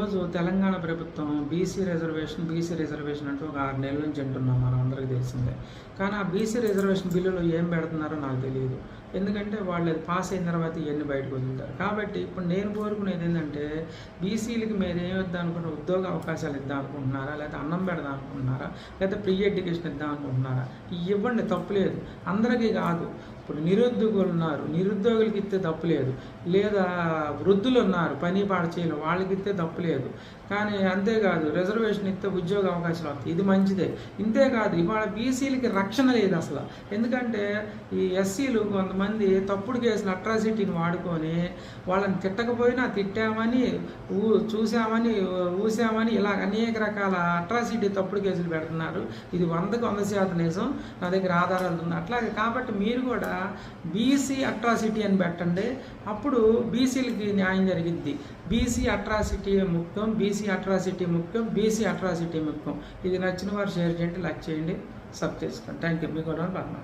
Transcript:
ఈరోజు తెలంగాణ ప్రభుత్వం BC reservation అంటూ ఒక 6 నెలల నుంచి అంటున్నాం, మనం అందరికీ తెలిసిందే. కానీ ఆ బీసీ రిజర్వేషన్ బిల్లులో ఏం పెడుతున్నారో నాకు తెలియదు. ఎందుకంటే వాళ్ళు అది పాస్ అయిన తర్వాత ఇవన్నీ బయటకు వదులుతారు. కాబట్టి ఇప్పుడు నేను కోరుకునేది ఏంటంటే, బీసీలకి మీరు ఏం ఇద్దాం అనుకుంటే ఉద్యోగ అవకాశాలు ఇద్దాం అనుకుంటున్నారా, లేకపోతే అన్నం పెడదాం అనుకుంటున్నారా, లేకపోతే ఫ్రీ ఎడ్యుకేషన్ ఇద్దాం అనుకుంటున్నారా? ఇవ్వండి, తప్పులేదు. అందరికీ కాదు. ఇప్పుడు నిరుద్యోగులు ఉన్నారు, నిరుద్యోగులకి ఇస్తే తప్పులేదు. లేదా వృద్ధులు ఉన్నారు, పని పాట చేయడం, వాళ్ళకి ఇస్తే తప్పులేదు. కానీ అంతేకాదు, రిజర్వేషన్ ఇస్తే ఉద్యోగ అవకాశాలు వస్తాయి, ఇది మంచిదే. ఇంతేకాదు, ఇవాళ బీసీలకి రక్షణ లేదు అసలు. ఎందుకంటే ఈ ఎస్సీలు కొంతమంది తప్పుడు కేసులు అట్రాసిటీని వాడుకొని వాళ్ళని తిట్టకపోయినా తిట్టామని, చూసామని, ఊసామని ఇలా అనేక రకాల అట్రాసిటీ తప్పుడు కేసులు పెడుతున్నారు. ఇది 100% నిజం, నా దగ్గర ఆధారాలు ఉంది. అట్లాగే కాబట్టి మీరు కూడా బీసీ అట్రాసిటీ అని పెట్టండి, అప్పుడు బీసీలకి న్యాయం జరిగిద్ది. బీసీ అట్రాసిటీ ముఖ్యం, బీసీ అట్రాసిటీ ముఖ్యం, బీసీ అట్రాసిటీ ముఖ్యం. ఇది నచ్చిన వారు షేర్ చేయండి, లైక్ చేయండి, సబ్ చేసుకోండి. Thank you. మీకు పద్మ.